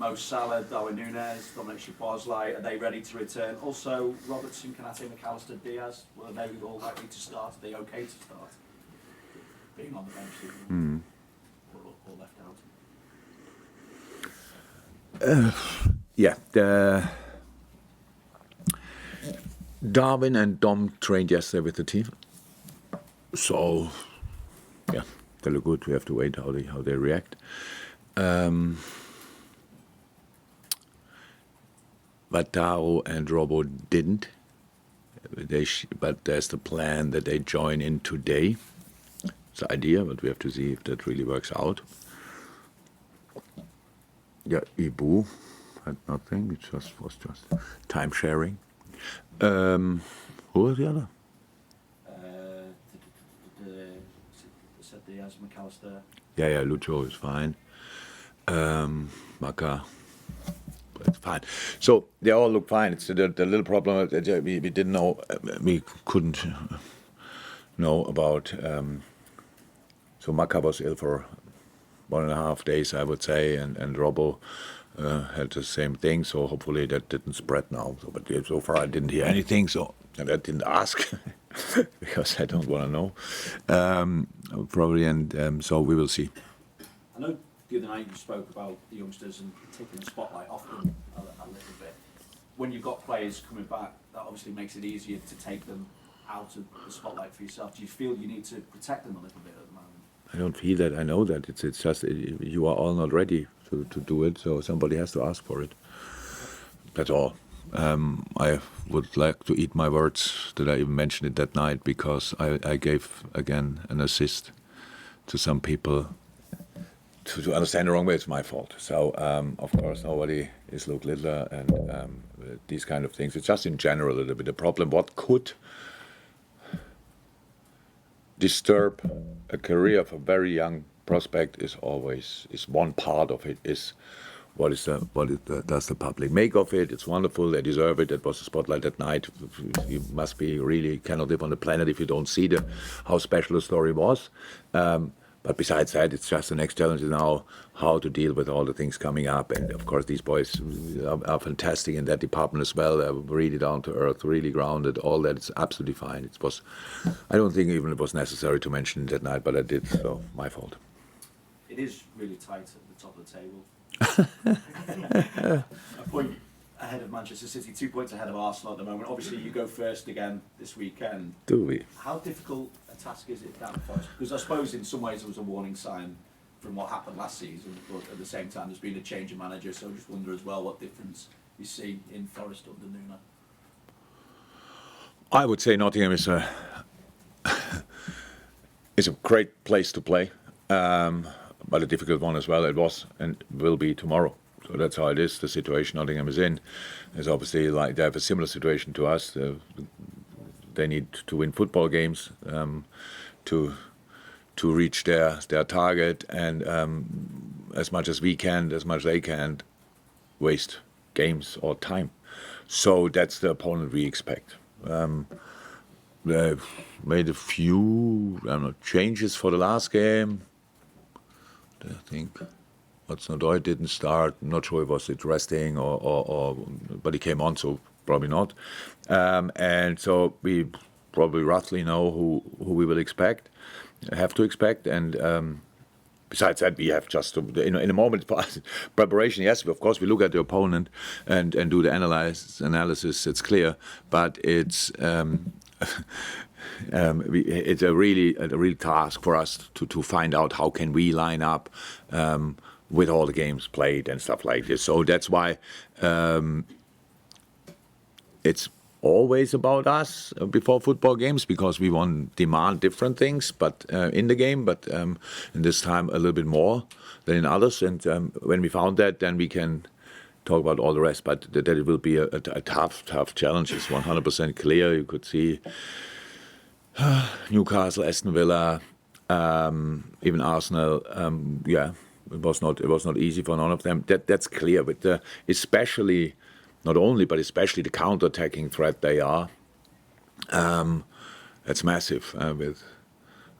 Mo Salah, Darwin Núñez, Dominic Szoboszlai, are they ready to return? Also, Robertson, Konate, McAllister, Diaz, are they all likely to start? Are they okay to start? Being on the bench, or left out? Yeah, Darwin and Dom trained yesterday with the team. So, yeah, they look good. We have to wait how they react. But Taro and Robo didn't. But there's the plan that they join in today. It's the idea, but we have to see if that really works out. Yeah, Ibu had nothing. It was just time sharing. Who was the other? Said Diaz, McAllister. Yeah, Lucho is fine. Maka, it's fine. So they all look fine. It's the little problem that we didn't know, we couldn't know about. So Maka was ill for 1.5 days, I would say, and Robbo had the same thing. So hopefully that didn't spread now. But so far I didn't hear anything. So and I didn't ask because I don't want to know. Probably, and so we will see. I know the other night you spoke about the youngsters and taking the spotlight off them a little bit. When you've got players coming back, that obviously makes it easier to take them out of the spotlight for yourself. Do you feel you need to protect them a little bit at the moment? I don't feel that. I know that. It's just you are all not ready to do it, so somebody has to ask for it. That's all. I would like to eat my words that I even mentioned it that night, because I gave, again, an assist to some people to understand the wrong way. It's my fault. So, of course, nobody is Luke Littler and these kind of things. It's just in general a little bit a problem. What could disturb a career of a very young prospect is one part of it is what does the public make of it? It's wonderful. They deserve it. That was the spotlight that night. You must be really cannot live on the planet if you don't see how special the story was. But besides that, it's just the next challenge is now how to deal with all the things coming up. And of course, these boys are fantastic in that department as well. They're really down to earth, really grounded. All that is absolutely fine. It was, I don't think even it was necessary to mention it that night, but I did. So my fault. It is really tight at the top of the table. A point ahead of Manchester City, 2 points ahead of Arsenal at the moment. Obviously, you go first again this weekend. Do we? How difficult a task is it down at Forest? Because I suppose in some ways it was a warning sign from what happened last season, but at the same time there's been a change of manager, so I just wonder as well what difference you see in Forest under Nuno. I would say Nottingham is a great place to play, but a difficult one as well. It was and will be tomorrow. So that's how it is. The situation Nottingham is in is obviously like they have a similar situation to us. They need to win football games to reach their target, and as much as we can, as much as they can't waste games or time. So that's the opponent we expect. They've made a few changes for the last game. I think Hudson-Odoi didn't start. I'm not sure if it was resting or but he came on, so probably not. And so we probably roughly know who we will expect, have to expect, and besides that, we have just to, in a moment for us, preparation. Yes, of course, we look at the opponent and do the analysis. It's clear, but it's it's a real task for us to find out how can we line up with all the games played and stuff like this. So that's why it's always about us before football games, because we want to demand different things, but in the game, but in this time a little bit more than in others. And when we found that, then we can talk about all the rest. But that it will be a tough challenge is 100% clear. You could see Newcastle, Aston Villa, even Arsenal. It was not easy for none of them. That's clear. But especially, not only, but especially the counter-attacking threat they are. It's massive with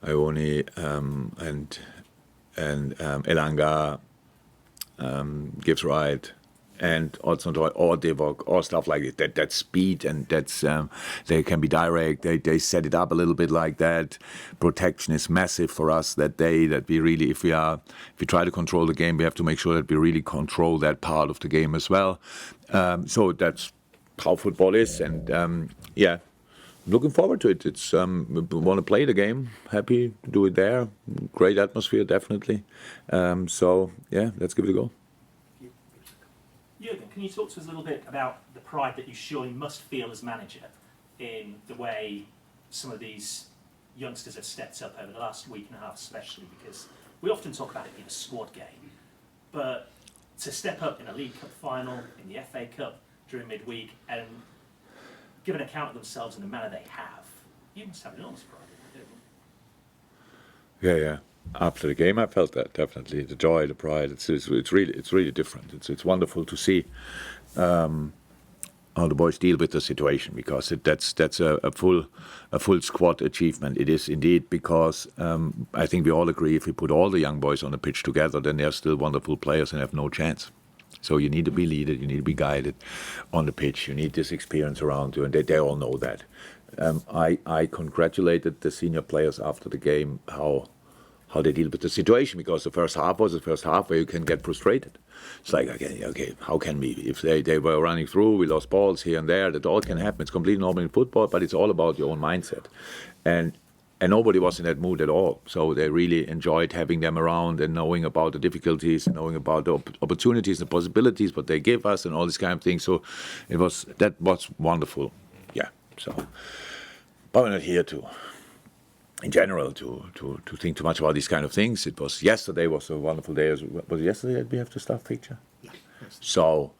Ioni and Elanga, gives right, and also or Divock or stuff like that. That speed and that's they can be direct. They set it up a little bit like that. Protection is massive for us that day. That we really, if we try to control the game, we have to make sure that we really control that part of the game as well. So that's how football is, and yeah. Looking forward to it. It's we want to play the game. Happy to do it there. Great atmosphere, definitely. So yeah, let's give it a go. Jurgen, can you talk to us a little bit about the pride that you surely must feel as manager in the way some of these youngsters have stepped up over the last week and a half, especially because we often talk about it being a squad game, but to step up in a League Cup final, in the FA Cup during midweek, and give an account of themselves in the manner they have, you must have enormous pride in it, don't you? Yeah. After the game, I felt that definitely the joy, the pride. It's really different. It's wonderful to see how the boys deal with the situation, because that's a full squad achievement. It is indeed, because I think we all agree if we put all the young boys on the pitch together, then they're still wonderful players and have no chance. So you need to be led, you need to be guided on the pitch. You need this experience around you, and they all know that. I congratulated the senior players after the game how they deal with the situation, because the first half was the first half where you can get frustrated. It's like, okay, how can we? If they were running through, we lost balls here and there, that all can happen. It's completely normal in football, but it's all about your own mindset. And nobody was in that mood at all. So they really enjoyed having them around and knowing about the difficulties, and knowing about the opportunities, the possibilities, what they give us, and all this kind of thing. So that was wonderful. Yeah. So, but we're not here in general to think too much about these kind of things. Yesterday was a wonderful day. Was it yesterday that we have the staff picture? Yeah. So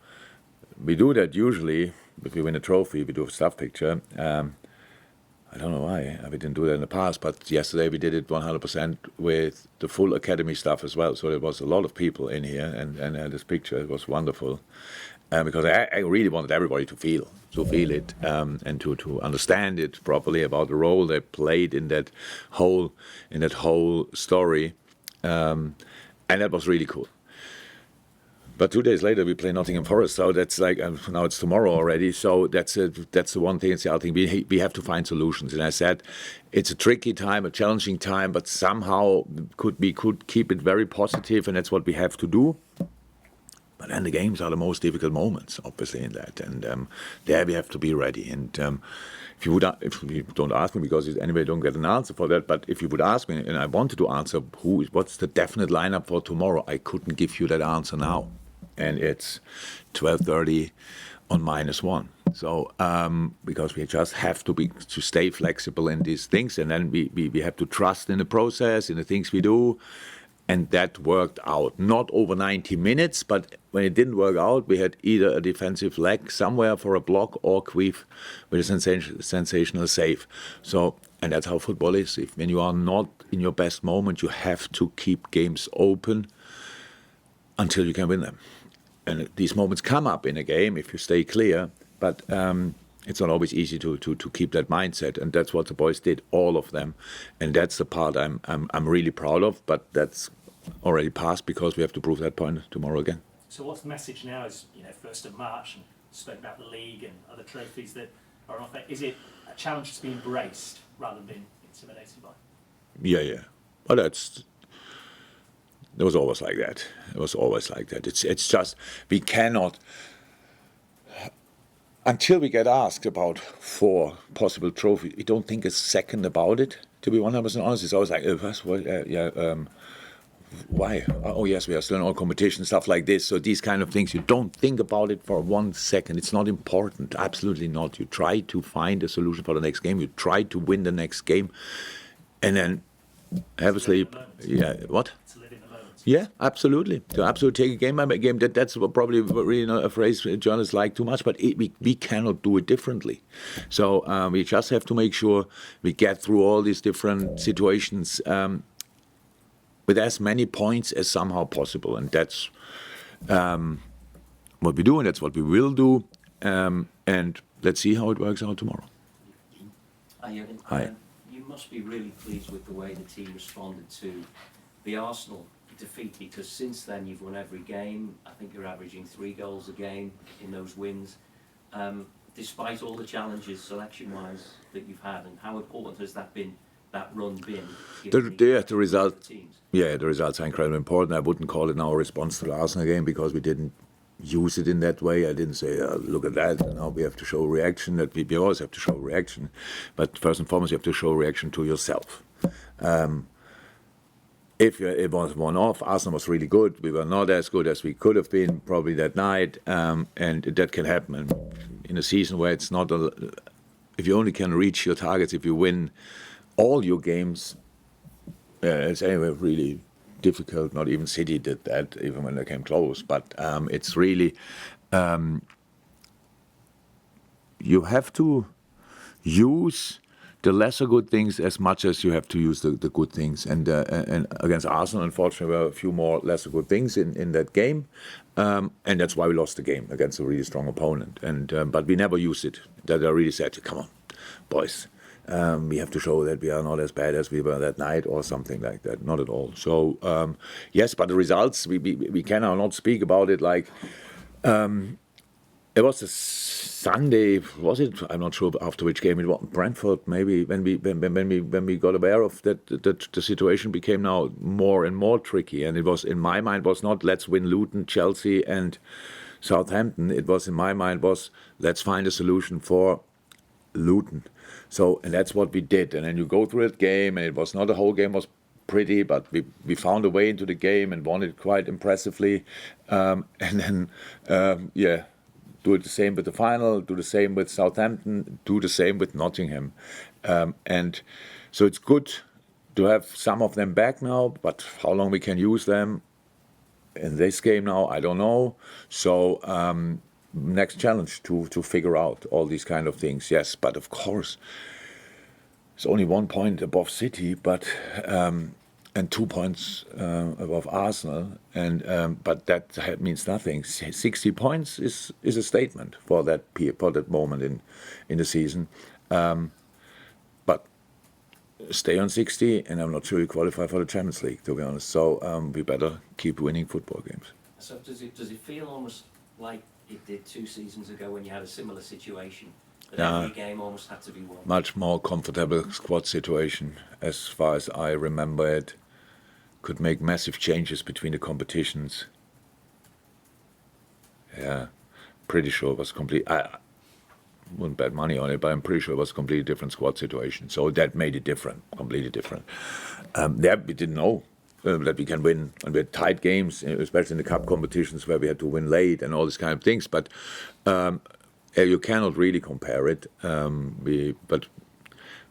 we do that usually. If we win a trophy, we do a staff picture. I don't know why we didn't do that in the past, but yesterday we did it 100% with the full academy staff as well. So there was a lot of people in here, and this picture, it was wonderful, because I really wanted everybody to feel it, and to understand it properly about the role they played in that whole story, and that was really cool. But 2 days later we play Nottingham Forest, so that's like now it's tomorrow already. So that's the one thing. It's the other thing. We have to find solutions. And I said, it's a tricky time, a challenging time, but somehow we could keep it very positive, and that's what we have to do. But then the games are the most difficult moments, obviously, in that, and there we have to be ready. And if you don't ask me, because anyway, I don't get an answer for that. But if you would ask me, and I wanted to answer what's the definite lineup for tomorrow, I couldn't give you that answer now. And it's 12:30 on -1. So because we just have to stay flexible in these things, and then we have to trust in the process, in the things we do, and that worked out. Not over 90 minutes, but when it didn't work out, we had either a defensive leg somewhere for a block, or Queef with a sensational save. So, and that's how football is. When you are not in your best moment, you have to keep games open until you can win them. And these moments come up in a game if you stay clear, but it's not always easy to keep that mindset, and that's what the boys did, all of them, and that's the part I'm really proud of. But that's already passed, because we have to prove that point tomorrow again. So what's the message now? Is 1st of March, and spoke about the league and other trophies that are on offer. Is it a challenge to be embraced rather than being intimidated by? Yeah. Well, it was always like that. It's just, we cannot, until we get asked about 4 possible trophies, we don't think a second about it. To be 100% honest, it's always like, why? Oh yes, we are still in all competition, stuff like this. So these kind of things, you don't think about it for 1 second. It's not important, absolutely not. You try to find a solution for the next game. You try to win the next game, and then have a sleep. Yeah, what? Yeah, absolutely. To absolutely take a game by game. That's probably really not a phrase journalists like too much, but we cannot do it differently. So we just have to make sure we get through all these different situations with as many points as somehow possible. And that's what we do, and that's what we will do. And let's see how it works out tomorrow. Hi, Jurgen. Hi. You must be really pleased with the way the team responded to the Arsenal defeat, because since then you've won every game. I think you're averaging 3 goals a game in those wins. Despite all the challenges selection-wise that you've had, and how important has that run been? The result, the results are incredibly important. I wouldn't call it now a response to the Arsenal game because we didn't use it in that way. I didn't say, look at that, now we have to show reaction. That we always have to show reaction. But first and foremost, you have to show reaction to yourself. If it was one-off, Arsenal was really good. We were not as good as we could have been probably that night, and that can happen. And in a season where it's not, if you only can reach your targets, if you win all your games, it's anyway really difficult. Not even City did that, even when they came close. But it's really, you have to use the lesser good things as much as you have to use the good things. And against Arsenal, unfortunately, there were a few more lesser good things in that game. And that's why we lost the game against a really strong opponent. And but we never used it. That I really said, come on, boys. We have to show that we are not as bad as we were that night or something like that. Not at all. So, yes, but the results, we cannot not speak about it like... it was a Sunday, was it? I'm not sure after which game it was. Brentford, maybe when we got aware of that the situation became now more and more tricky. And it was, in my mind, was not let's win Luton, Chelsea, and Southampton. It was, in my mind, was let's find a solution for Luton. So, and that's what we did. And then you go through that game, and it was not the whole game was pretty, but we found a way into the game and won it quite impressively. And then, do it the same with the final, do the same with Southampton, do the same with Nottingham. And so it's good to have some of them back now, but how long we can use them in this game now, I don't know. So next challenge to figure out all these kind of things. Yes, but of course, it's only 1 point above City, but and 2 points above Arsenal, and but that means nothing. 60 points is a statement for that moment in the season, but stay on 60, and I'm not sure you qualify for the Champions League, to be honest. So we better keep winning football games. So does it feel almost like it did 2 seasons ago when you had a similar situation? That every game almost had to be won? Much more comfortable squad situation, as far as I remember it. Could make massive changes between the competitions. Yeah, pretty sure it was complete. I wouldn't bet money on it, but I'm pretty sure it was a completely different squad situation. So that made it different, completely different. There we didn't know that we can win, and we had tight games, especially in the cup competitions where we had to win late and all these kind of things. But you cannot really compare it. But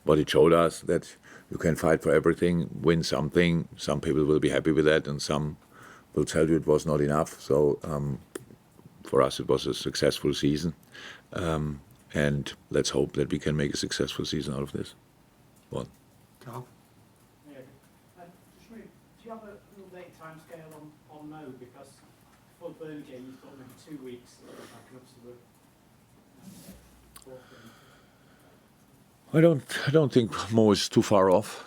what it showed us that you can fight for everything, win something. Some people will be happy with that, and some will tell you it was not enough. So for us, it was a successful season. And let's hope that we can make a successful season out of this one. Carl? Yeah. Just really, do you have an update time scale on Mo? Because for the Burnley game, you've got maybe 2 weeks backing up to the fourth game. I don't think Mo is too far off,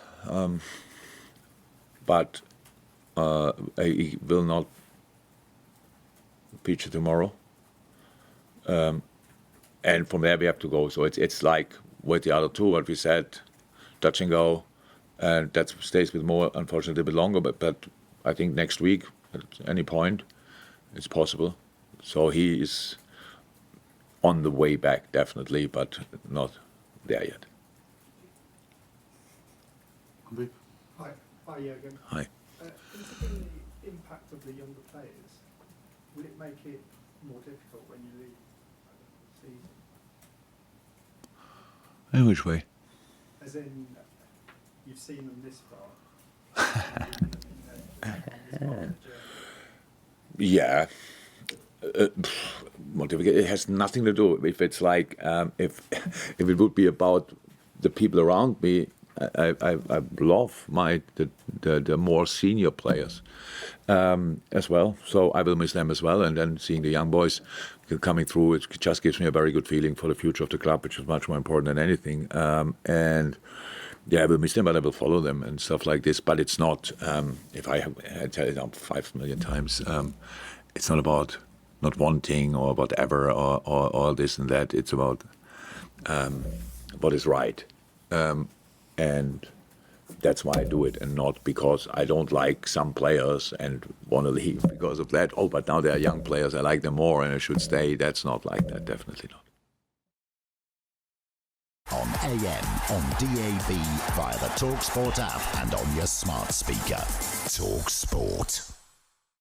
but he will not feature tomorrow, and from there we have to go. So it's like with the other two, what we said, touch and go, and that stays with Mo unfortunately a bit longer. But I think next week at any point it's possible. So he is on the way back definitely, but not there yet. Hi. Hi, Jurgen. Hi. Considering the impact of the younger players, will it make it more difficult when you leave the season? In which way? As in, you've seen them this far. Yeah. It has nothing to do if it's like if it would be about the people around me. I love the more senior players as well, so I will miss them as well. And then seeing the young boys coming through, it just gives me a very good feeling for the future of the club, which is much more important than anything. And Yeah, I will miss them, but I will follow them and stuff like this. But it's not, if I tell it up 5 million times, it's not about not wanting or whatever or all this and that. It's about what is right. And that's why I do it, and not because I don't like some players and want to leave because of that. Oh, but now they are young players, I like them more and I should stay. That's not like that, definitely not. On AM, on DAB, via the talkSPORT app and on your smart speaker. talkSPORT.